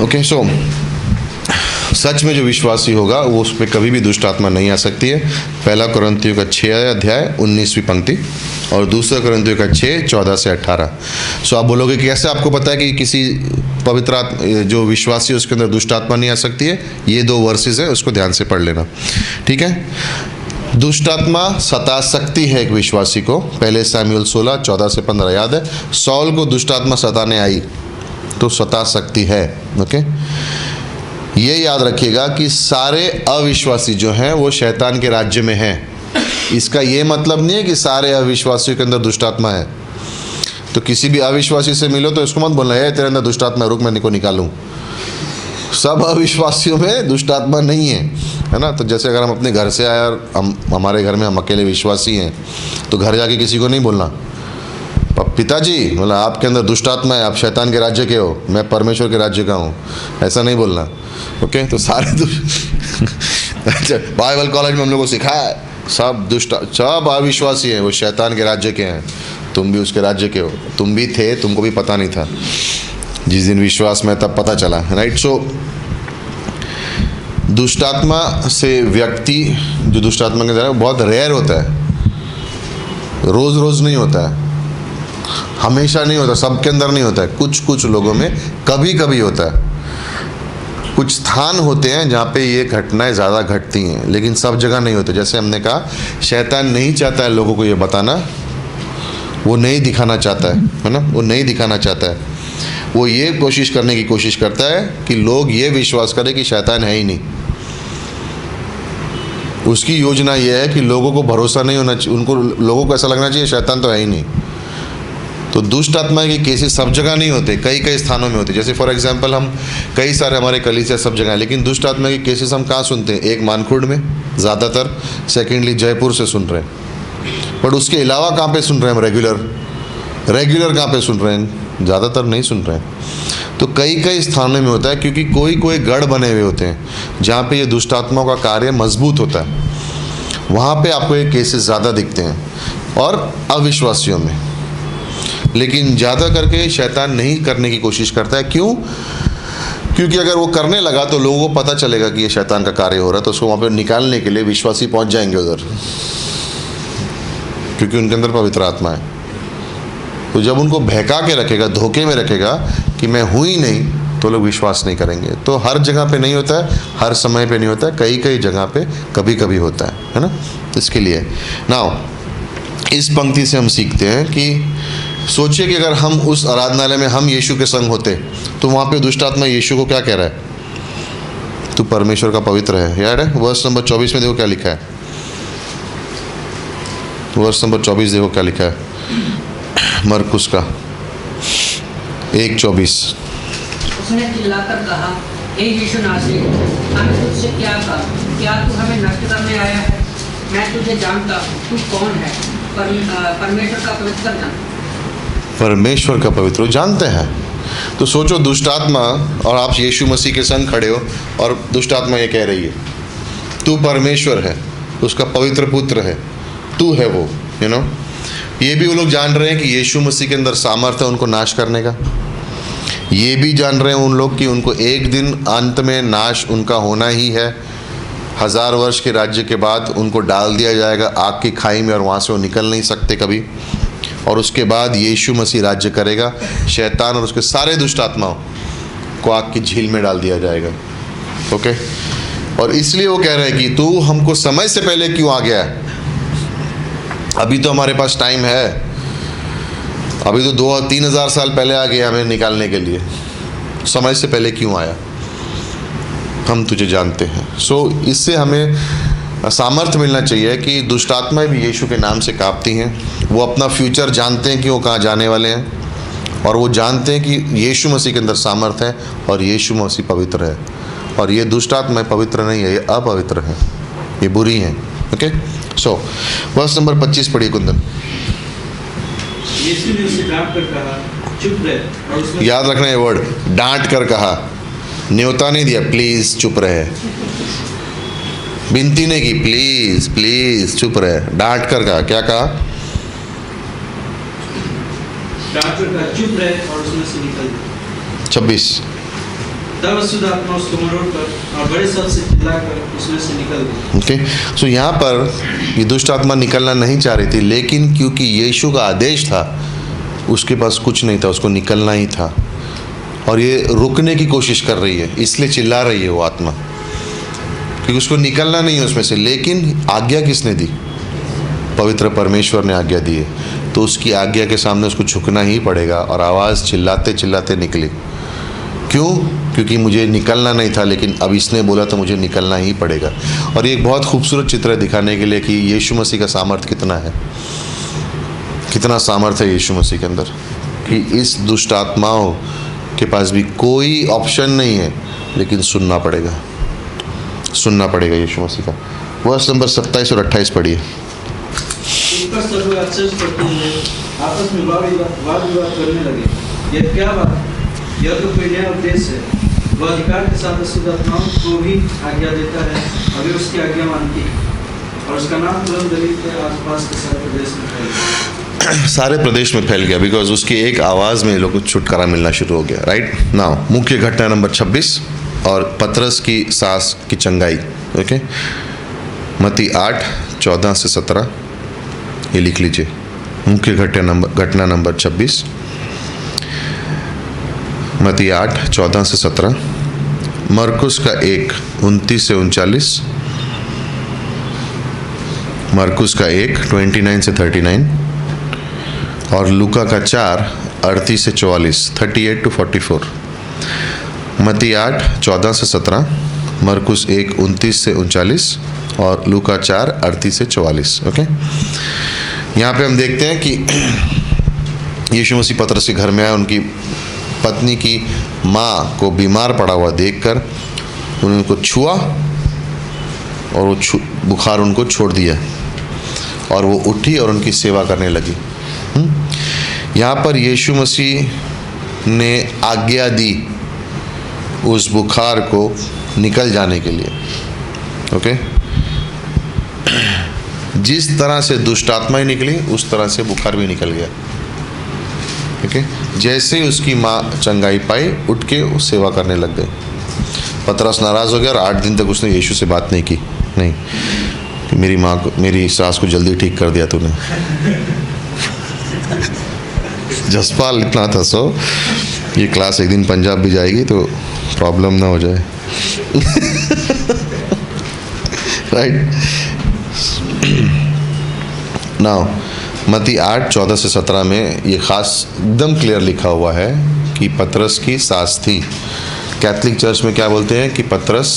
Okay, सो सच में जो विश्वासी होगा वो उस पर कभी भी दुष्ट आत्मा नहीं आ सकती है। पहला कुरिन्थियों का 6 अध्याय 19वीं पंक्ति और दूसरा कुरिन्थियों का 6 14 से 18। सो आप बोलोगे कि कैसे आपको पता है कि किसी पवित्र आत्मा जो विश्वासी है उसके अंदर दुष्ट आत्मा नहीं आ सकती है? ये 2 वर्सेस है, उसको ध्यान से पढ़ लेना, ठीक है। दुष्ट आत्मा सता सकती है एक विश्वासी को। पहले शमूएल 16 14 से 15 याद है, सौल को दुष्ट आत्मा सताने आई तो सता सकती है। ओके, ये याद रखिएगा कि सारे अविश्वासी जो हैं वो शैतान के राज्य में हैं। इसका ये मतलब नहीं है कि सारे अविश्वासियों के अंदर दुष्ट आत्मा है। तो किसी भी अविश्वासी से मिलो तो इसको मत बोलना है तेरे अंदर दुष्ट आत्मा, रुक मैं इनको निकालूं। सब अविश्वासियों में दुष्ट आत्मा नहीं है ना। तो जैसे अगर हम अपने घर से आए और हमारे घर में हम अकेले विश्वासी हैं तो घर जाके किसी को नहीं बोलना पिताजी बोला आपके अंदर दुष्ट आत्मा है, आप शैतान के राज्य के हो, मैं परमेश्वर के राज्य का हूँ, ऐसा नहीं बोलना। ओके, तो सारे अच्छा, बाइबल कॉलेज में हम लोग को सिखाया है सब दुष्ट, सब अविश्वासी हैं, वो शैतान के राज्य के हैं, तुम भी उसके राज्य के हो। तुम भी थे, तुमको भी पता नहीं था, जिस दिन विश्वास में तब पता चला, राइट। सो दुष्ट आत्मा से व्यक्ति जो दुष्ट आत्मा के अंदर है बहुत रेयर होता है, रोज रोज नहीं होता है, हमेशा नहीं होता, सबके अंदर नहीं होता है, कुछ कुछ लोगों में कभी कभी होता है। कुछ स्थान होते हैं जहाँ पे ये घटनाएं ज़्यादा घटती हैं, लेकिन सब जगह नहीं होते। जैसे हमने कहा शैतान नहीं चाहता है लोगों को ये बताना, वो नहीं दिखाना चाहता है ना, वो नहीं दिखाना चाहता है। वो ये कोशिश करने की कोशिश करता है कि लोग ये विश्वास करें कि शैतान है ही नहीं। उसकी योजना ये है कि लोगों को भरोसा नहीं होना चाहिए, उनको लोगों को ऐसा लगना चाहिए शैतान तो है ही नहीं। तो दुष्ट आत्मा के केसेस सब जगह नहीं होते, कई कई स्थानों में होते। जैसे फॉर एग्जांपल हम कई सारे हमारे कलीसिया सब जगह, लेकिन दुष्ट आत्मा के केसेस हम कहाँ सुनते हैं? एक मानखुर्द में ज़्यादातर, सेकेंडली जयपुर से सुन रहे हैं। बट उसके अलावा कहाँ पे सुन रहे हैं हम? रेगुलर कहाँ पे सुन रहे हैं? ज़्यादातर नहीं सुन रहे हैं। तो कई कई स्थानों में होता है, क्योंकि कोई कोई गढ़ बने हुए होते हैं जहाँ पे ये दुष्ट आत्माओं का कार्य मजबूत होता है, वहाँ पे आपको ये केसेस ज़्यादा दिखते हैं, और अविश्वासियों में। लेकिन ज़्यादा करके शैतान नहीं करने की कोशिश करता है। क्यों? क्योंकि अगर वो करने लगा तो लोगों को पता चलेगा कि ये शैतान का कार्य हो रहा है, तो उसको वहाँ पे निकालने के लिए विश्वासी पहुँच जाएंगे उधर, क्योंकि उनके अंदर पवित्र आत्मा है। तो जब उनको बहका के रखेगा, धोखे में रखेगा कि मैं हूँ ही नहीं, तो लोग विश्वास नहीं करेंगे। तो हर जगह पे नहीं होता है, हर समय पे नहीं होता है, कई कई जगह पे कभी कभी होता है ना। इसके लिए नाउ इस पंक्ति से हम सीखते हैं कि सोचिए कि अगर हम उस आराधनालय में हम यीशु के संग होते तो वहाँ पे दुष्ट आत्मा यीशु को क्या कह रहा है? तू परमेश्वर का पवित्र है। याद है वर्स नंबर 24 में देखो क्या लिखा है, वर्स नंबर 24 देखो क्या लिखा है, मरकुस का 1:24। उसने चिल्लाकर कहा, हे यीशु नासरी, हमें तुझसे क्या कहा? क्या तू हमें नष्ट करने आया है? मैं तुझे जानता हूँ, तू कौन है? परमेश्वर का पवित्र जन। परमेश्वर का पवित्र जानते हैं। तो सोचो दुष्ट आत्मा और आप यीशु मसीह के संग खड़े हो, और दुष्ट आत्मा ये कह रही है तू परमेश्वर है, उसका पवित्र पुत्र है, तू है वो, यू नो। ये भी वो लोग जान रहे हैं कि यीशु मसीह के अंदर सामर्थ्य है उनको नाश करने का। ये भी जान रहे हैं उन लोग कि उनको एक दिन अंत में नाश उनका होना ही है। 1000 वर्ष के राज्य के बाद उनको डाल दिया जाएगा आग की खाई में, और वहाँ से वो निकल नहीं सकते कभी। और उसके बाद यीशु मसीह राज्य करेगा, शैतान और उसके सारे दुष्ट आत्माओं को आग की झील में डाल दिया जाएगा। ओके, और इसलिए वो कह रहे हैं कि तू हमको समय से पहले क्यों आ गया है? अभी तो हमारे पास टाइम है, अभी तो 2-3 हज़ार साल पहले आ गया हमें निकालने के लिए, समय से पहले क्यों आया? हम तुझे जानते हैं। सो इससे हमें सामर्थ्य मिलना चाहिए कि दुष्ट आत्माएं भी यीशु के नाम से कांपती हैं। वो अपना फ्यूचर जानते हैं कि वो कहाँ जाने वाले हैं, और वो जानते हैं कि यीशु मसीह के अंदर सामर्थ्य है, और यीशु मसीह पवित्र है, और ये दुष्ट आत्माएं पवित्र नहीं है, ये अपवित्र है, ये बुरी हैं। ओके, सो वर्स नंबर 25 पढ़िए कुंदन। यीशु ने उसे डांट कर कहा, चुप रह। और उसने याद रखना ये वर्ड, डांट कर कहा, न्योता नहीं दिया, प्लीज चुप रहे, विनती नहीं की, प्लीज प्लीज चुप रहे, डांट कर कहा। क्या कहा? डांट कर कहा, चुप रह, और उसमें से निकल गया। 26। तब अशुद्धात्मा उसको मरोड़कर और बड़े शब्द से चिल्लाकर उसमें से निकल गई। ओके, सो यहाँ पर ये दुष्ट आत्मा निकलना नहीं चाह रही थी, लेकिन क्योंकि यीशु का आदेश था, उसके पास कुछ नहीं था, उसको निकलना ही था। और ये रुकने की कोशिश कर रही है, इसलिए चिल्ला रही है वो आत्मा, क्योंकि उसको निकलना नहीं है उसमें से। लेकिन आज्ञा किसने दी? पवित्र परमेश्वर ने आज्ञा दी है, तो उसकी आज्ञा के सामने उसको झुकना ही पड़ेगा। और आवाज़ चिल्लाते चिल्लाते निकली। क्यों? क्योंकि मुझे निकलना नहीं था, लेकिन अब इसने बोला तो मुझे निकलना ही पड़ेगा। और ये एक बहुत खूबसूरत चित्र है दिखाने के लिए कि यीशु मसीह का सामर्थ्य कितना है, कितना सामर्थ्य है यीशु मसीह के अंदर, कि इस दुष्ट आत्माओं के पास भी कोई ऑप्शन नहीं है, लेकिन सुनना पड़ेगा, सुनना पड़ेगा यीशु मसीह का। वर्स नंबर 27 और 28 पढ़िए। इस पर सब लोग आश्चर्य करते हुए आपस में वाद विवाद करने लगे, यह क्या बात? यह तो कोई नया उपदेश है। वह अधिकार के साथ अशुद्ध आत्माओं को भी आज्ञा देता है, अभी उसकी आज्ञा मानती है, और उसका नाम तुरंत गलील के आसपास के सारे प्रदेश में फैल गया। सारे प्रदेश में फैल गया, बिकॉज उसकी एक आवाज़ में लोगों को छुटकारा मिलना शुरू हो गया। राइट नाउ मुख्य घटना नंबर 26 और पतरस की सास की चंगाई। ओके, मत्ती 8:14 से 17 ये लिख लीजिए। मुख्य घटना नंबर 26, मत्ती 8:14 से 17, मरकुस का 1:29 से 39, मरकुस का 1:29 से 39 और लूका का 4:38 से 44, 38 to 44। मत्ती 8:14 से 17, मरकुस 1:29 से 39 और लूका 4:38 से 44। ओके, यहाँ पे हम देखते हैं कि यीशु मसीह पतरस के घर में आए। उनकी पत्नी की माँ को बीमार पड़ा हुआ देखकर उन्होंने उनको छुआ और वो बुखार उनको छोड़ दिया और वो उठी और उनकी सेवा करने लगी। यहाँ पर यीशु मसीह ने आज्ञा दी उस बुखार को निकल जाने के लिए। ओके, जिस तरह से दुष्ट आत्माएं निकली उस तरह से बुखार भी निकल गया। ओके, जैसे ही उसकी माँ चंगाई पाई, उठ के वो सेवा करने लग गए। पतरस नाराज़ हो गया और 8 दिन तक उसने यीशु से बात नहीं की। नहीं कि मेरी माँ को, मेरी सास को जल्दी ठीक कर दिया तूने। जसपाल इतना था सो ये क्लास एक दिन पंजाब भी जाएगी तो प्रॉब्लम ना हो जाए। राइट नाउ मत्ती 8:14 से 17 में ये खास एकदम क्लियर लिखा हुआ है कि पतरस की सास थी। कैथलिक चर्च में क्या बोलते हैं कि पतरस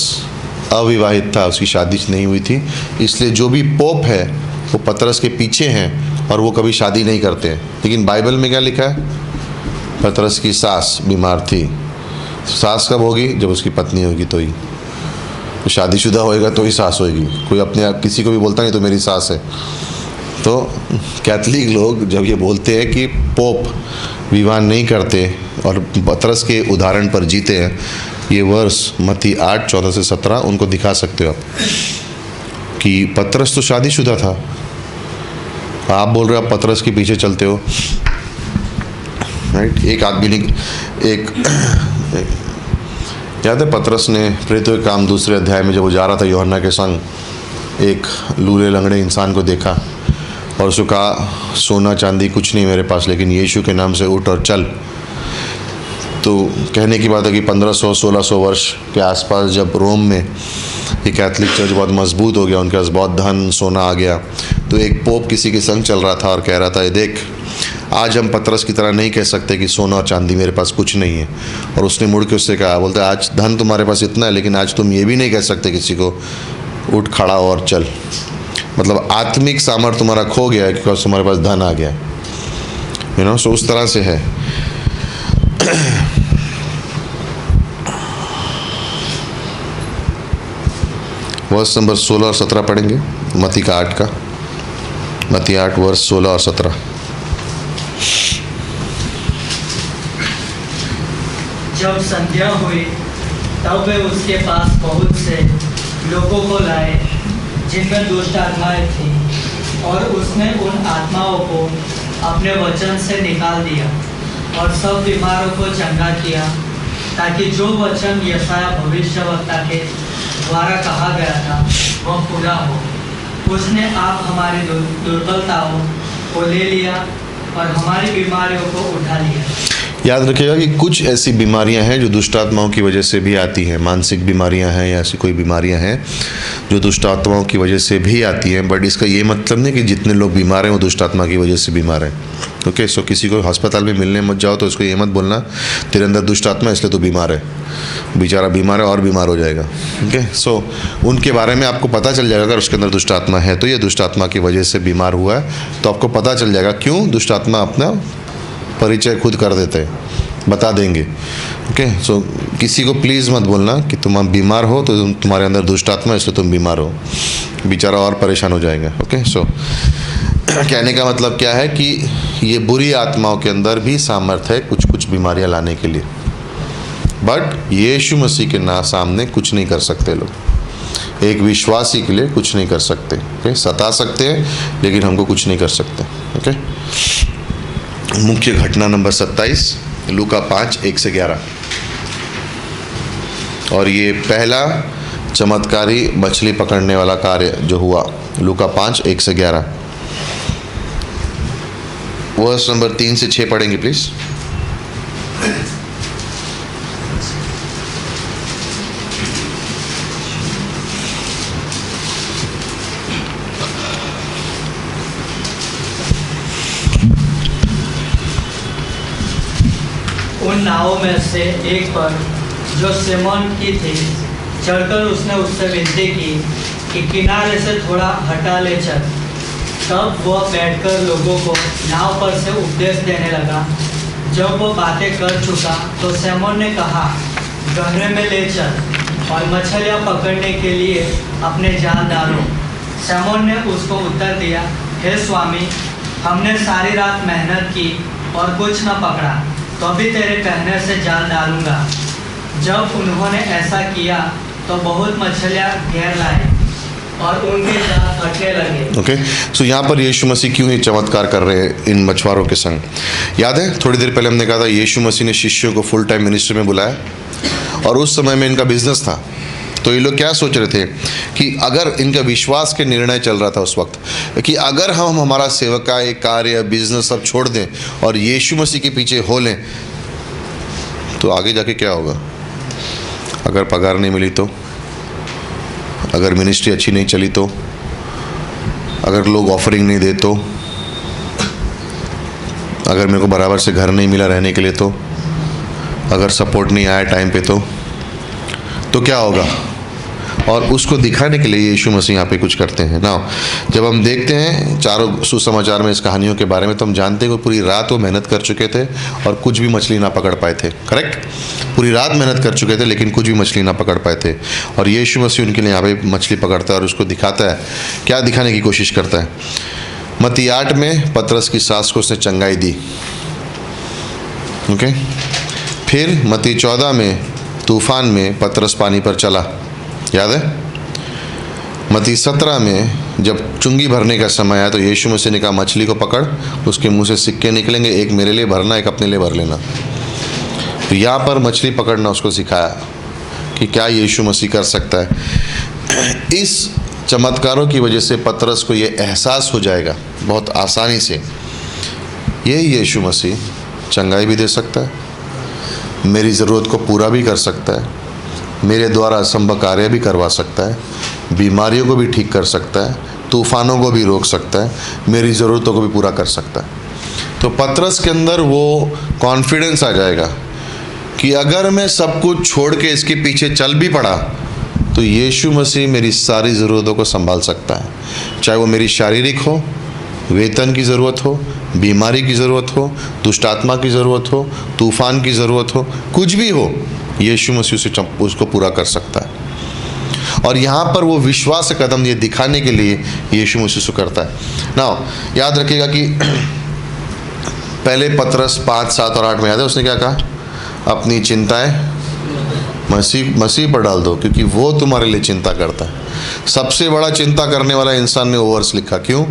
अविवाहित था, उसकी शादी नहीं हुई थी, इसलिए जो भी पोप है वो पतरस के पीछे हैं और वो कभी शादी नहीं करते हैं। लेकिन बाइबल में क्या लिखा है? पतरस की सास बीमार थी। सास कब होगी? जब उसकी पत्नी होगी तो ही। तो शादीशुदा होएगा तो ही सास होएगी। कोई अपने आप किसी को भी बोलता नहीं तो मेरी सास है। तो कैथलिक लोग जब ये बोलते हैं कि पोप विवाह नहीं करते और पतरस के उदाहरण पर जीते हैं, ये वर्ष मत्ती 8:14 से 17 उनको दिखा सकते हो आप कि पतरस तो शादीशुदा था। आप बोल रहे हो आप पतरस के पीछे चलते हो। राइट, एक आदमी ने याद है पतरस ने प्रेरितों के काम 2 अध्याय में जब वो जा रहा था यूहन्ना के संग, एक लूले लंगड़े इंसान को देखा और उसको कहा सोना चांदी कुछ नहीं मेरे पास, लेकिन यीशु के नाम से उठ और चल। तो कहने की बात है कि 1500-1600 वर्ष के आसपास जब रोम में ये कैथलिक चर्च बहुत मजबूत हो गया, उनके पास बहुत धन सोना आ गया, तो एक पोप किसी के संग चल रहा था और कह रहा था, ये देख आज हम पतरस की तरह नहीं कह सकते कि सोना और चांदी मेरे पास कुछ नहीं है। और उसने मुड़ के उससे कहा, बोलते आज धन तुम्हारे पास इतना है, लेकिन आज तुम ये भी नहीं कह सकते किसी को उठ खड़ा और चल। मतलब आत्मिक सामर्थ्य तुम्हारा खो गया है क्योंकि तुम्हारे पास धन आ गया, यू नो। सो उस तरह से है। वर्स नंबर 16 और 17 पढ़ेंगे, मत्ती का 8 का, मत्ती 8 वर्ष 16 और 17। जब संध्या हुई तब वे उसके पास बहुत से लोगों को लाए जिनमें दुष्ट आत्माएं थीं, और उसने उन आत्माओं को अपने वचन से निकाल दिया और सब बीमारों को चंगा किया ताकि जो वचन यशाया भविष्यवक्ता के द्वारा कहा गया था वह पूरा हो। उसने आप हमारी दुर्बलताओं को ले लिया और हमारी बीमारियों को उठा लिया। याद रखिएगा कि कुछ ऐसी बीमारियां हैं जो दुष्ट आत्माओं की वजह से भी आती हैं, मानसिक बीमारियां हैं या ऐसी कोई बीमारियां हैं जो दुष्ट आत्माओं की वजह से भी आती हैं। बट इसका ये मतलब नहीं कि जितने लोग बीमार हैं वो दुष्ट आत्मा की वजह से बीमार हैं। ओके, सो किसी को अस्पताल में मिलने मत जाओ तो उसको ये मत बोलना तेरे अंदर दुष्ट आत्मा इसलिए तो बीमार है। बेचारा बीमार है और बीमार हो जाएगा। ओके, सो उनके बारे में आपको पता चल जाएगा। अगर उसके अंदर दुष्ट आत्मा है तो ये दुष्ट आत्मा की वजह से बीमार हुआ है, तो आपको पता चल जाएगा क्यों दुष्ट आत्मा अपना परिचय खुद कर देते हैं, बता देंगे। ओके, सो किसी को प्लीज़ मत बोलना कि तुम बीमार हो तो तुम्हारे अंदर दुष्ट आत्मा है इसलिए तुम बीमार हो, बेचारा और परेशान हो जाएगा। ओके, सो कहने का मतलब क्या है कि ये बुरी आत्माओं के अंदर भी सामर्थ्य है कुछ कुछ बीमारियां लाने के लिए, बट यीशु मसीह के सामने कुछ नहीं कर सकते लोग। एक विश्वासी के लिए कुछ नहीं कर सकते। ओके, सता सकते हैं लेकिन हमको कुछ नहीं कर सकते। ओके, मुख्य घटना नंबर 27 लूका 5:1-11, और ये पहला चमत्कारी मछली पकड़ने वाला कार्य जो हुआ लूका 5:1-11। वर्स नंबर 3 से 6 पढ़ेंगे प्लीज। उन नावों में से एक पर जो सिमोन की थी चढ़कर उसने उससे विनती की कि किनारे से थोड़ा हटा ले चल। तब वह बैठकर लोगों को नाव पर से उपदेश देने लगा। जब वो बातें कर चुका तो सिमोन ने कहा, गहरे में ले चल और मछलियाँ पकड़ने के लिए अपने जाल डालो। सिमोन ने उसको उत्तर दिया, हे स्वामी, हमने सारी रात मेहनत की और कुछ न पकड़ा, तो अभी तेरे कहने से जाल डालूंगा। जब उन्होंने ऐसा किया तो बहुत मछलियाँ घेर लाए और उनके जाल फटने लगे। ओके, सो यहाँ पर यीशु मसीह क्यों ये चमत्कार कर रहे हैं इन मछुआरों के संग? याद है थोड़ी देर पहले हमने कहा था यीशु मसीह ने शिष्यों को फुल टाइम मिनिस्ट्री में बुलाया और उस समय में इनका बिजनेस था। तो ये लोग क्या सोच रहे थे कि अगर इनका विश्वास के निर्णय चल रहा था उस वक्त कि अगर हम हमारा सेवकाई कार्य बिजनेस सब छोड़ दें और यीशु मसीह के पीछे हो लें तो आगे जाके क्या होगा? अगर पगार नहीं मिली तो, अगर मिनिस्ट्री अच्छी नहीं चली तो, अगर लोग ऑफरिंग नहीं दे तो, अगर मेरे को बराबर से घर नहीं मिला रहने के लिए तो, अगर सपोर्ट नहीं आया टाइम पे तो क्या होगा? और उसको दिखाने के लिए यीशु मसीह यहाँ पे कुछ करते हैं ना। जब हम देखते हैं चारों सुसमाचार में इस कहानियों के बारे में तो हम जानते हैं कि पूरी रात वो मेहनत कर चुके थे और कुछ भी मछली ना पकड़ पाए थे। करेक्ट, पूरी रात मेहनत कर चुके थे लेकिन कुछ भी मछली ना पकड़ पाए थे। और यीशु मसीह उनके लिए यहाँ पे मछली पकड़ता है और उसको दिखाता है। क्या दिखाने की कोशिश करता है? मत्ती 8 में पतरस की सास को उसने चंगाई दी। ओके, फिर मत्ती 14 में तूफान में पतरस पानी पर चला, याद है? मत्ती 17 में जब चुंगी भरने का समय आया तो यीशु मसीह ने कहा मछली को पकड़, उसके मुंह से सिक्के निकलेंगे, एक मेरे लिए भरना, एक अपने लिए भर लेना। तो यहाँ पर मछली पकड़ना उसको सिखाया कि क्या यीशु मसीह कर सकता है। इस चमत्कारों की वजह से पतरस को ये एहसास हो जाएगा बहुत आसानी से, ये यीशु मसीह चंगाई भी दे सकता है, मेरी ज़रूरत को पूरा भी कर सकता है, मेरे द्वारा असंभव कार्य भी करवा सकता है, बीमारियों को भी ठीक कर सकता है, तूफानों को भी रोक सकता है, मेरी ज़रूरतों को भी पूरा कर सकता है। तो पतरस के अंदर वो कॉन्फिडेंस आ जाएगा कि अगर मैं सब कुछ छोड़ के इसके पीछे चल भी पड़ा तो यीशु मसीह मेरी सारी ज़रूरतों को संभाल सकता है। चाहे वो मेरी शारीरिक हो, वेतन की ज़रूरत हो, बीमारी की ज़रूरत हो, दुष्ट आत्मा की ज़रूरत हो, तूफान की ज़रूरत हो, कुछ भी हो, यीशु मसीह से उसको पूरा कर सकता है। और यहाँ पर वो विश्वास का कदम ये दिखाने के लिए यीशु मसीह से करता है ना। याद रखिएगा कि पहले पतरस 5, 7 और 8 में याद है उसने क्या कहा? अपनी चिंताएं मसीह पर डाल दो क्योंकि वो तुम्हारे लिए चिंता करता है। सबसे बड़ा चिंता करने वाला इंसान ने ओवर्स लिखा, क्यों?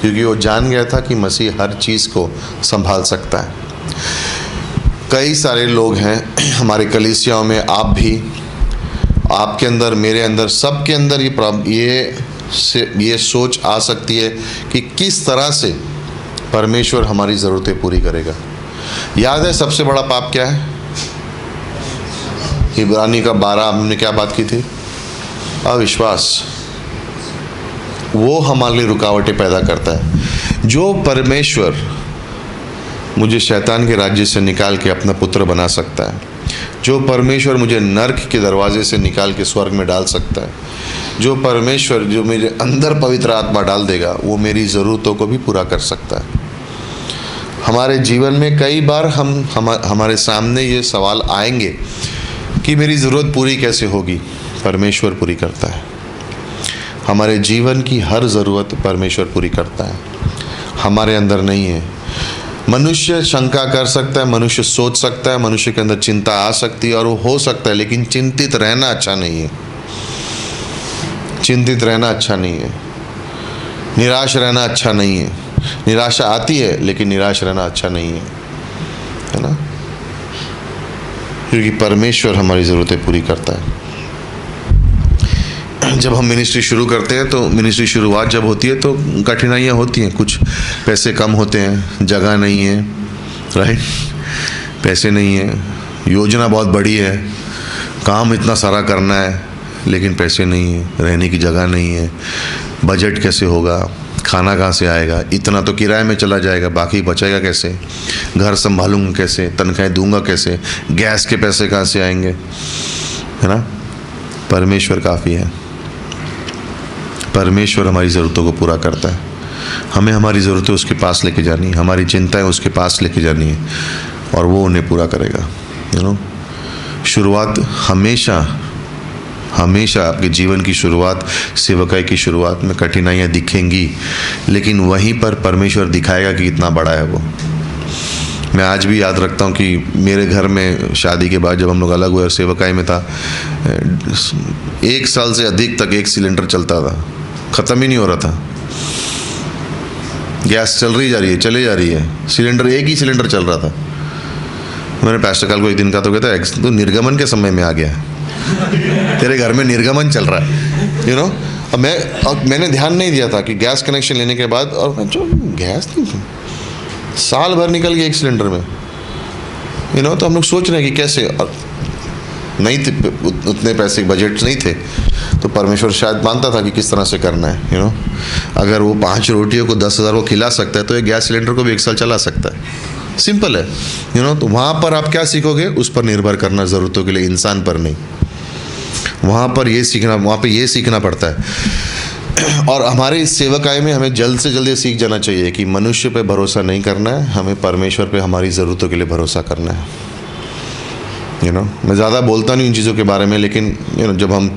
क्योंकि वो जान गया था कि मसीह हर चीज़ को संभाल सकता है। कई सारे लोग हैं हमारे कलीसियाओं में, आप भी, आपके अंदर, मेरे अंदर, सबके अंदर ये सोच आ सकती है कि किस तरह से परमेश्वर हमारी ज़रूरतें पूरी करेगा। याद है सबसे बड़ा पाप क्या है? इब्रानी का 12 हमने क्या बात की थी? अविश्वास। वो हमारे लिए रुकावटें पैदा करता है। जो परमेश्वर मुझे शैतान के राज्य से निकाल के अपना पुत्र बना सकता है, जो परमेश्वर मुझे नर्क के दरवाजे से निकाल के स्वर्ग में डाल सकता है, जो परमेश्वर जो मेरे अंदर पवित्र आत्मा डाल देगा, वो मेरी ज़रूरतों को भी पूरा कर सकता है। हमारे जीवन में कई बार हमारे सामने ये सवाल आएंगे कि मेरी ज़रूरत पूरी कैसे होगी? परमेश्वर पूरी करता है। हमारे जीवन की हर ज़रूरत परमेश्वर पूरी करता है, हमारे अंदर नहीं है। मनुष्य शंका कर सकता है, मनुष्य सोच सकता है, मनुष्य के अंदर चिंता आ सकती है और वो हो सकता है, लेकिन चिंतित रहना अच्छा नहीं है। चिंतित रहना अच्छा नहीं है, निराश रहना अच्छा नहीं है। निराशा आती है लेकिन निराश रहना अच्छा नहीं है ना? क्योंकि परमेश्वर हमारी ज़रूरतें पूरी करता है। जब हम मिनिस्ट्री शुरू करते हैं तो मिनिस्ट्री शुरुआत जब होती है तो कठिनाइयाँ होती हैं, कुछ पैसे कम होते हैं, जगह नहीं है, राइट, पैसे नहीं है, योजना बहुत बड़ी है, काम इतना सारा करना है लेकिन पैसे नहीं है, रहने की जगह नहीं है, बजट कैसे होगा, खाना कहाँ से आएगा, इतना तो किराए में चला जाएगा, बाकी बचेगा कैसे, घर संभालूंगा कैसे, तनख्वाहें दूंगा कैसे, गैस के पैसे कहाँ से आएंगे, है ना? परमेश्वर काफ़ी है। परमेश्वर हमारी ज़रूरतों को पूरा करता है। हमें हमारी ज़रूरतें उसके पास लेके जानी है, हमारी चिंताएं उसके पास लेके जानी है और वो उन्हें पूरा करेगा। शुरुआत हमेशा आपके जीवन की शुरुआत, सेवकाई की शुरुआत में कठिनाइयाँ दिखेंगी, लेकिन वहीं पर परमेश्वर दिखाएगा कि कितना बड़ा है वो। मैं आज भी याद रखता हूँ कि मेरे घर में शादी के बाद जब हम लोग अलग हुए और सेवकाई में था, 1 साल से अधिक तक 1 सिलेंडर चलता था, ख़त्म ही नहीं हो रहा था। गैस चली जा रही है, सिलेंडर, एक ही सिलेंडर चल रहा था। मैंने पास्टर काल को एक दिन कहा तो कहता है तो निर्गमन के समय में आ गया, तेरे घर में निर्गमन चल रहा है, अब मैंने ध्यान नहीं दिया था कि गैस कनेक्शन लेने के बाद, और मैं जो गैस नहीं थी, साल भर निकल गया 1 सिलेंडर में, तो हम लोग सोच रहे हैं कि कैसे, और नहीं थे उतने पैसे, बजट नहीं थे, तो परमेश्वर शायद मानता था कि किस तरह से करना है। अगर वो 5 रोटियों को 10,000 को खिला सकता है तो एक गैस सिलेंडर को भी 1 साल चला सकता है। सिंपल है। तो वहाँ पर आप क्या सीखोगे? उस पर निर्भर करना ज़रूरतों के लिए, इंसान पर नहीं। वहाँ पर ये सीखना पड़ता है। और हमारे इस सेवकाई में हमें जल्द से जल्द ये सीख जाना चाहिए कि मनुष्य पे भरोसा नहीं करना है, हमें परमेश्वर पे हमारी ज़रूरतों के लिए भरोसा करना है। मैं ज़्यादा बोलता नहीं इन चीज़ों के बारे में, लेकिन जब हम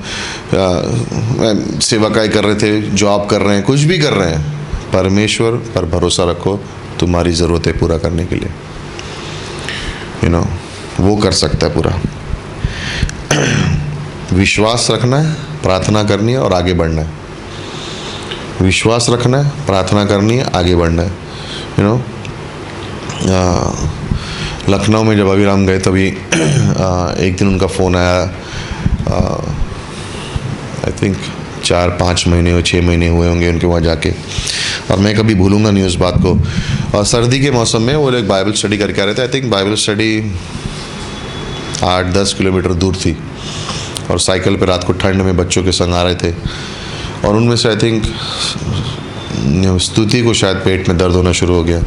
सेवकाई कर रहे थे, जॉब कर रहे हैं, कुछ भी कर रहे हैं, परमेश्वर पर भरोसा रखो तुम्हारी ज़रूरतें पूरा करने के लिए। वो कर सकता है पूरा। विश्वास रखना है, प्रार्थना करनी है और आगे बढ़ना है। विश्वास रखना है, प्रार्थना करनी है, आगे बढ़ना है। लखनऊ में जब अभिराम गए तभी एक दिन उनका फ़ोन आया, आई थिंक 4-5 महीने और 6 महीने हुए होंगे उनके वहाँ जाके, और मैं कभी भूलूंगा नहीं उस बात को। और सर्दी के मौसम में वो लोग बाइबल स्टडी करके आ रहे थे। I think Bible study 8-10 kilometre दूर थी, और साइकिल पे रात को ठंड में बच्चों के संग आ रहे थे, और उनमें से आई थिंक स्तुति को शायद पेट में दर्द होना शुरू हो गया।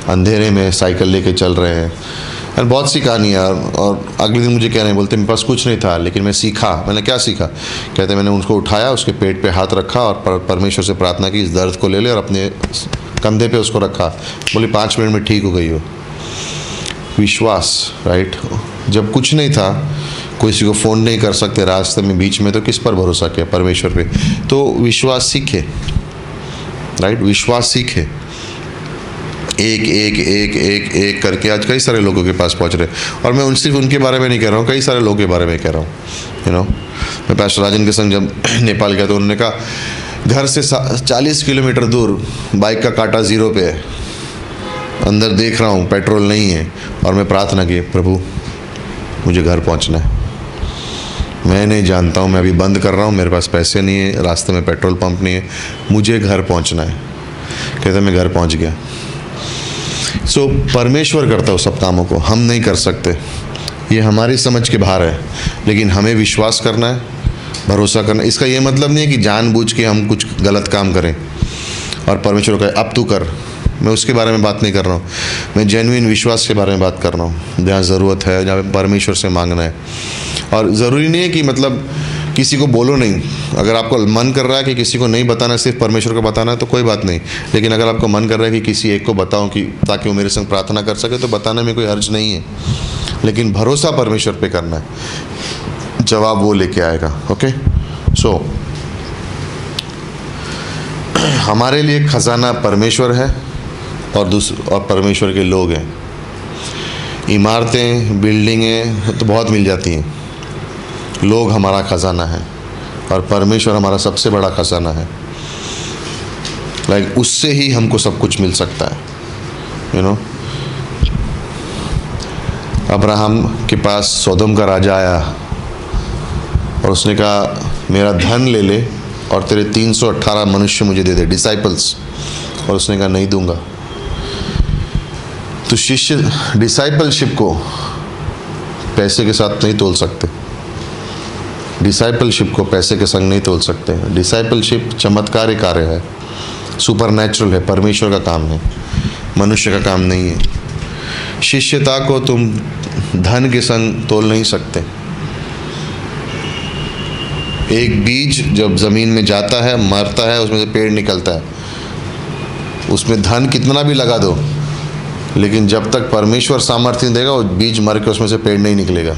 अंधेरे में साइकिल लेके चल रहे हैं, और बहुत सी कहानियाँ। और अगले दिन मुझे क्या नहीं बोलते, मेरे पास कुछ नहीं था, लेकिन मैं सीखा। मैंने क्या सीखा? कहते मैंने उनको उठाया, उसके पेट पे हाथ रखा और परमेश्वर से प्रार्थना की, इस दर्द को ले ले, और अपने कंधे पे उसको रखा। बोले 5 मिनट में ठीक हो गई हो। विश्वास, राइट। जब कुछ नहीं था, किसी को फ़ोन नहीं कर सकते रास्ते में, बीच में, तो किस पर भरोसा किया? परमेश्वर पे। तो विश्वास सीखे, राइट। विश्वास सीखे, एक करके आज कई सारे लोगों के पास पहुंच रहे। और मैं सिर्फ उनके बारे में नहीं कह रहा हूँ, कई सारे लोगों के बारे में कह रहा हूँ। मैं पास्टर राजन के संग जब नेपाल गया तो उन्होंने कहा घर से 40 किलोमीटर दूर बाइक का कांटा 0 पे है, अंदर देख रहा हूँ पेट्रोल नहीं है और मैं प्रार्थना की, प्रभु मुझे घर पहुँचना है, मैं नहीं जानता हूँ, मैं अभी बंद कर रहा हूँ, मेरे पास पैसे नहीं है, रास्ते में पेट्रोल पंप नहीं है, मुझे घर पहुँचना है। कहते मैं घर पहुँच गया। सो परमेश्वर करता है सब कामों को, हम नहीं कर सकते, ये हमारी समझ के बाहर है। लेकिन हमें विश्वास करना है, भरोसा करना है। इसका ये मतलब नहीं है कि जानबूझ के हम कुछ गलत काम करें और परमेश्वर कहे अब तू कर। मैं उसके बारे में बात नहीं कर रहा हूँ, मैं जेन्युइन विश्वास के बारे में बात कर रहा हूँ, जहाँ ज़रूरत है, जहाँ पे परमेश्वर से मांगना है। और ज़रूरी नहीं है कि मतलब किसी को बोलो नहीं। अगर आपको मन कर रहा है कि किसी को नहीं बताना, सिर्फ परमेश्वर को बताना है, तो कोई बात नहीं। लेकिन अगर आपको मन कर रहा है कि किसी एक को बताऊं कि ताकि वो मेरे संग प्रार्थना कर सके, तो बताने में कोई हर्ज नहीं है। लेकिन भरोसा परमेश्वर पे करना है, जवाब वो लेके आएगा। ओके, सो हमारे लिए खजाना परमेश्वर है और परमेश्वर के लोग हैं। इमारतें, बिल्डिंगें तो बहुत मिल जाती हैं, लोग हमारा खजाना है और परमेश्वर हमारा सबसे बड़ा खजाना है। लाइक उससे ही हमको सब कुछ मिल सकता है, यू नो। अब्राहम के पास सोदोम का राजा आया और उसने कहा मेरा धन ले ले और तेरे 318 मनुष्य मुझे दे दे, डिसाइपल्स। और उसने कहा नहीं दूंगा। तो शिष्य डिसाइपलशिप को पैसे के साथ नहीं तोल सकते, डिसाइपलशिप को पैसे के संग नहीं तोल सकते। डिसाइपलशिप चमत्कारी कार्य है, सुपरनैचुरल है, परमेश्वर का काम है, मनुष्य का काम नहीं है। शिष्यता को तुम धन के संग तोल नहीं सकते। एक बीज जब ज़मीन में जाता है, मरता है, उसमें से पेड़ निकलता है। उसमें धन कितना भी लगा दो, लेकिन जब तक परमेश्वर सामर्थ्य नहीं देगा, वो बीज मर के उसमें से पेड़ नहीं निकलेगा।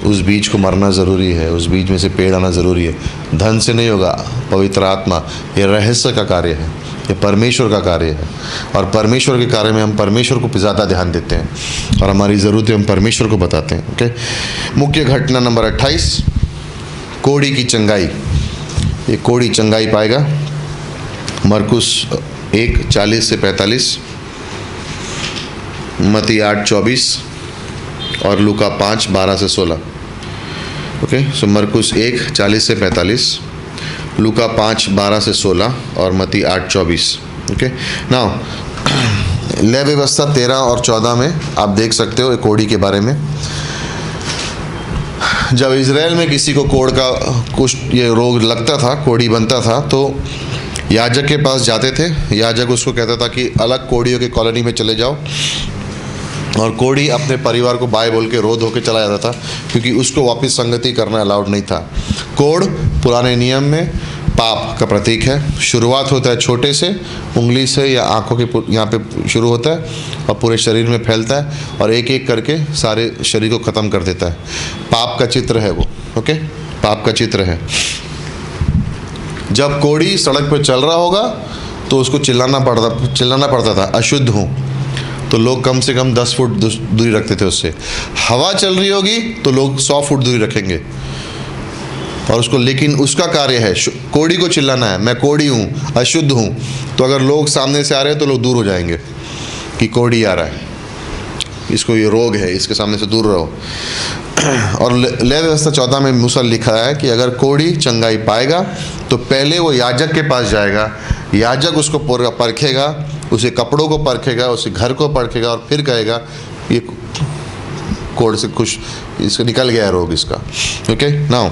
उस बीज को मरना ज़रूरी है, उस बीज में से पेड़ आना ज़रूरी है। धन से नहीं होगा, पवित्र आत्मा, ये रहस्य का कार्य है, ये परमेश्वर का कार्य है। और परमेश्वर के कार्य में हम परमेश्वर को ज़्यादा ध्यान देते हैं और हमारी ज़रूरतें हम परमेश्वर को बताते हैं। ओके, मुख्य घटना नंबर 28, कोड़ी की चंगाई। ये कोड़ी चंगाई पाएगा मरकुस 1:40 से 45, मत्ती 8:24 और लूका 5:12 से 16। ओके, सो मरकुस 1:40 से 45, लूका 5:12 से 16 और मत्ती 8:24। ओके, नाउ लय व्यवस्था 13 और 14 में आप देख सकते हो एक कोड़ी के बारे में। जब इज़राइल में किसी को कोढ़ का कुछ ये रोग लगता था, कोड़ी बनता था, तो याजक के पास जाते थे। याजक उसको कहता था कि अलग कोड़ियों की कॉलोनी में चले जाओ, और कोड़ी अपने परिवार को बाय बोल के रो धो के चला जाता था, क्योंकि उसको वापस संगति करना अलाउड नहीं था। कोढ़ पुराने नियम में पाप का प्रतीक है। शुरुआत होता है छोटे से, उंगली से या आँखों के यहाँ पे शुरू होता है और पूरे शरीर में फैलता है और एक एक करके सारे शरीर को ख़त्म कर देता है। पाप का चित्र है वो। ओके, पाप का चित्र है। जब कोड़ी सड़क पर चल रहा होगा तो उसको चिल्लाना पड़ता था, अशुद्ध हूँ। तो लोग कम से कम 10 फुट दूरी रखते थे उससे। हवा चल रही होगी तो लोग 100 फुट दूरी रखेंगे और उसको, लेकिन उसका कार्य है कोड़ी को चिल्लाना है, मैं कोड़ी हूँ, अशुद्ध हूँ। तो अगर लोग सामने से आ रहे हैं तो लोग दूर हो जाएंगे कि कोड़ी आ रहा है, इसको ये रोग है, इसके सामने से दूर रहो। और लय व्यवस्था 14 में मूसा लिखा है कि अगर कोड़ी चंगाई पाएगा तो पहले वो याजक के पास जाएगा, याजक उसको परखेगा, उसे कपड़ों को परखेगा, उसे घर को परखेगा और फिर कहेगा ये कोड़ से खुश, इसको निकल गया है रोग इसका। ओके, नाउ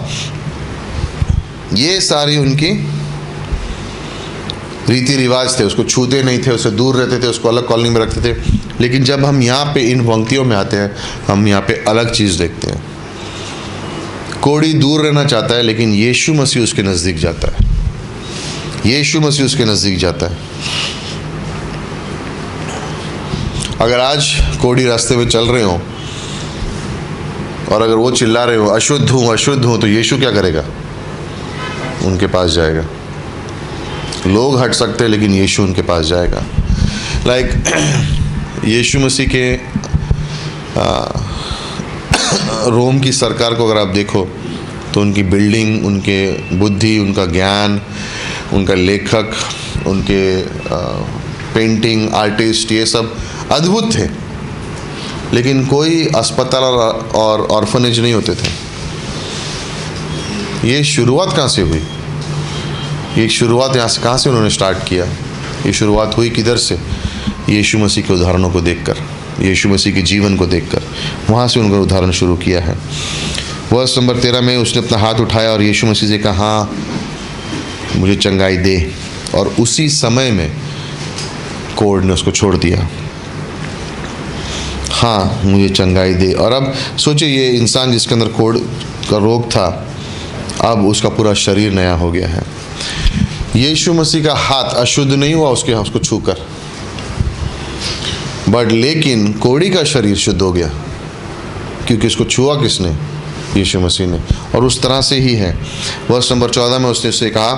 ये सारी उनकी रीति रिवाज थे। उसको छूते नहीं थे, उससे दूर रहते थे, उसको अलग कॉलोनी में रखते थे। लेकिन जब हम यहाँ पे इन पंक्तियों में आते हैं, हम यहाँ पे अलग चीज़ देखते हैं। कोड़ी दूर रहना चाहता है, लेकिन यीशु मसीह उसके नज़दीक जाता है। यीशु मसीह उसके नज़दीक जाता है। अगर आज कोड़ी रास्ते में चल रहे हो और अगर वो चिल्ला रहे हो अशुद्ध हूँ, अशुद्ध हूँ, तो यीशु क्या करेगा? उनके पास जाएगा। लोग हट सकते हैं, लेकिन यीशु उनके पास जाएगा। लाइक यीशु मसीह के रोम की सरकार को अगर आप देखो तो उनकी बिल्डिंग, उनके बुद्धि, उनका ज्ञान, उनका लेखक, उनके पेंटिंग आर्टिस्ट ये सब अद्भुत थे, लेकिन कोई अस्पताल और ऑर्फनेज नहीं होते थे। ये शुरुआत कहाँ से हुई? ये शुरुआत यहाँ से कहाँ से उन्होंने स्टार्ट किया? ये शुरुआत हुई किधर से? यीशु मसीह के उदाहरणों को देखकर, यीशु मसीह के जीवन को देखकर, वहाँ से उनका उदाहरण शुरू किया है। वर्स नंबर 13 में उसने अपना हाथ उठाया और यीशु मसीह से कहा, हाँ मुझे चंगाई दे, और उसी समय में कोढ़ ने उसको छोड़ दिया। हाँ मुझे चंगाई दे। और अब सोचिए, ये इंसान जिसके अंदर कोढ़ का रोग था, अब उसका पूरा शरीर नया हो गया है। यीशु मसीह का हाथ अशुद्ध नहीं हुआ उसको छूकर, बट लेकिन कोढ़ी का शरीर शुद्ध हो गया, क्योंकि उसको छुआ किसने? यीशु मसीह ने। और उस तरह से ही है। वर्ष नंबर 14 में उसने उससे कहा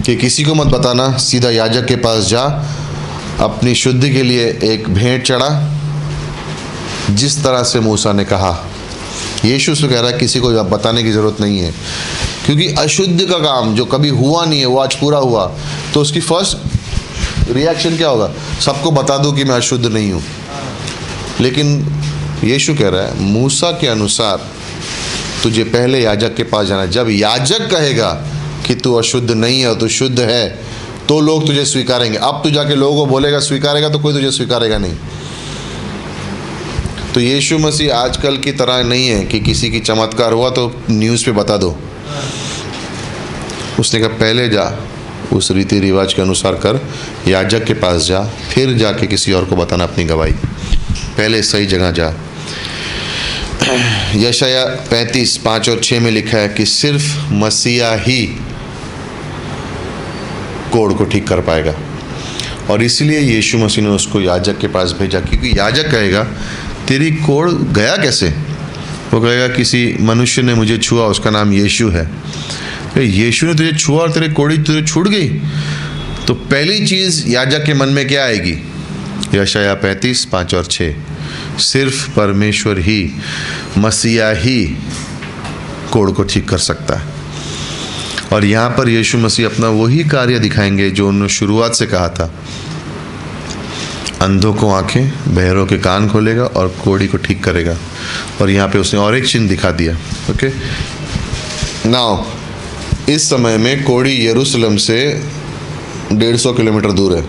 कि किसी को मत बताना, सीधा याजक के पास जा, अपनी शुद्धि के लिए एक भेंट चढ़ा, जिस तरह से मूसा ने कहा। यीशु से कह रहा है किसी को बताने की ज़रूरत नहीं है, क्योंकि अशुद्ध का काम जो कभी हुआ नहीं है वो आज पूरा हुआ, तो उसकी फर्स्ट रिएक्शन क्या होगा? सबको बता दो कि मैं अशुद्ध नहीं हूँ। लेकिन यीशु कह रहा है मूसा के अनुसार तुझे पहले याजक के पास जाना। जब याजक कहेगा कि तू अशुद्ध नहीं है, तू शुद्ध है, तो लोग तुझे स्वीकारेंगे। अब तू जाके लोगों को बोलेगा स्वीकारेगा, तो कोई तुझे स्वीकारेगा नहीं। तो यीशु मसीह आजकल की तरह नहीं है कि किसी की चमत्कार हुआ तो न्यूज़ पे बता दो। उसने कहा पहले जा, उस रीति रिवाज के अनुसार कर, याजक के पास जा, फिर जाके किसी और को बताना अपनी गवाही। पहले सही जगह जा। यशाया 35:5 और 6 में लिखा है कि सिर्फ मसीहा ही कोढ़ को ठीक कर पाएगा, और इसलिए यीशु मसीह ने उसको याजक के पास भेजा, क्योंकि याजक कहेगा तेरी कोढ़ गया कैसे? वो कहेगा किसी मनुष्य ने मुझे छुआ, उसका नाम यीशु है। यीशु ने तुझे छुआ और तेरी कोढ़ी तुझे छूट गई। तो पहली चीज़ याजक के मन में क्या आएगी? यशाया 35:5 और 6, सिर्फ परमेश्वर ही, मसीहा ही कोढ़ को ठीक कर सकता है। और यहाँ पर यीशु मसीह अपना वही कार्य दिखाएंगे जो उन्होंने शुरुआत से कहा था। अंधों को आंखें, बहरों के कान खोलेगा और कोढ़ी को ठीक करेगा। और यहाँ पे उसने और एक चिन्ह दिखा दिया। ओके, नाउ इस समय में कोढ़ी यरूशलेम से 150 किलोमीटर दूर है,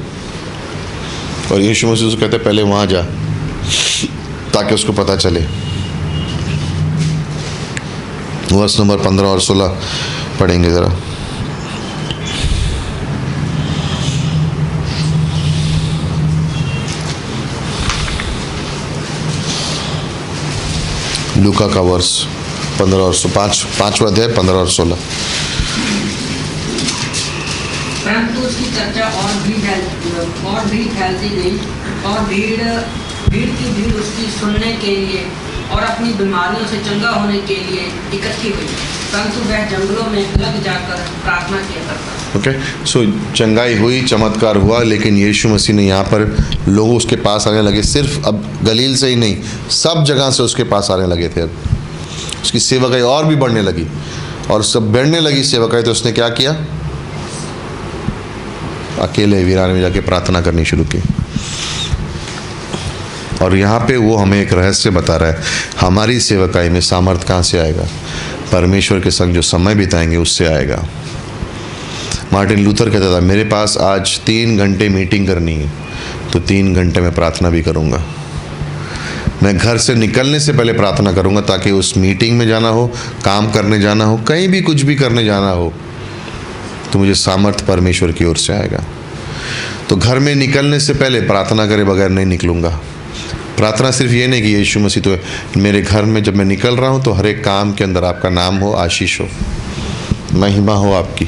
और यीशु मसीह उसको कहते हैं पहले वहाँ जा, ताकि उसको पता चले। वर्स नंबर 15 और 16 पढ़ेंगे ज़रा। लूका का वर्ष 15 और 5वां अध्याय 15 और 16। परंतु उसकी चर्चा और भी फैलती गई, और भीड़ की भीड़ उसकी सुनने के लिए और अपनी बीमारियों से चंगा होने के लिए इकट्ठी हुई, परंतु वह जंगलों में लग जाकर प्रार्थना किया करता। ओके, सो चंगाई हुई, चमत्कार हुआ, लेकिन यीशु मसीह ने यहाँ पर लोग उसके पास आने लगे। सिर्फ अब गलील से ही नहीं, सब जगह से उसके पास आने लगे थे। अब उसकी सेवकाई और भी बढ़ने लगी, और सब बढ़ने लगी सेवकाई, तो उसने क्या किया? अकेले वीरान में जाके प्रार्थना करनी शुरू की। और यहाँ पे वो हमें एक रहस्य बता रहा है, हमारी सेवकाई में सामर्थ कहाँ से आएगा? परमेश्वर के संग जो समय बिताएंगे उससे आएगा। मार्टिन लूथर कहता था मेरे पास आज 3 घंटे मीटिंग करनी है, तो 3 घंटे में प्रार्थना भी करूँगा। मैं घर से निकलने से पहले प्रार्थना करूँगा, ताकि उस मीटिंग में जाना हो, काम करने जाना हो, कहीं भी कुछ भी करने जाना हो, तो मुझे सामर्थ परमेश्वर की ओर से आएगा। तो घर में निकलने से पहले प्रार्थना करे बगैर नहीं निकलूँगा। प्रार्थना सिर्फ ये नहीं कि यीशु मसीह तो मेरे घर में जब मैं निकल रहा हूँ तो हर एक काम के अंदर आपका नाम हो, आशीष हो, महिमा हो आपकी,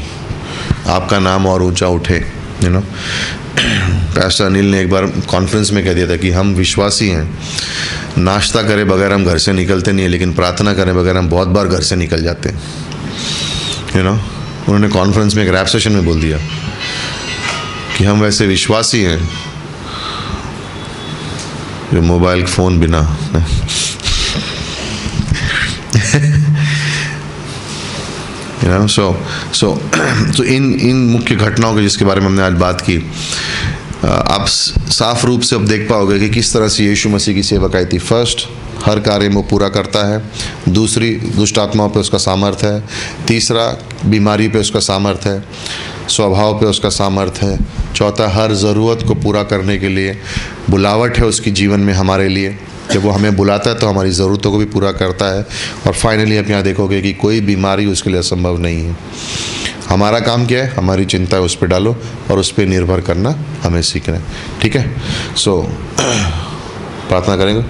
आपका नाम और ऊंचा उठे। यू नो, पास्टर अनिल ने एक बार कॉन्फ्रेंस में कह दिया था कि हम विश्वासी हैं, नाश्ता करे बगैर हम घर से निकलते नहीं है, लेकिन प्रार्थना करे बगैर हम बहुत बार घर से निकल जाते हैं। यू नो, उन्होंने कॉन्फ्रेंस में एक रैप सेशन में बोल दिया कि हम वैसे विश्वासी हैं जो मोबाइल फ़ोन बिना यू नो, सो इन मुख्य घटनाओं के जिसके बारे में हमने आज बात की, आप साफ रूप से अब देख पाओगे कि किस तरह से यीशु मसीह की सेवकाई थी। फर्स्ट, हर कार्य में वो पूरा करता है। दूसरी, दुष्ट आत्माओं पे उसका सामर्थ्य है। तीसरा, बीमारी पे उसका सामर्थ्य है। स्वभाव पे उसका सामर्थ्य है। चौथा, हर ज़रूरत को पूरा करने के लिए बुलावट है उसकी जीवन में हमारे लिए। जब वो हमें बुलाता है तो हमारी ज़रूरतों को भी पूरा करता है। और फाइनली आप यहाँ देखोगे कि कोई बीमारी उसके लिए असंभव नहीं है। हमारा काम क्या है? हमारी चिंता उस पर डालो और उस पर निर्भर करना हमें सीखना है। ठीक है, सो प्रार्थना करेंगे।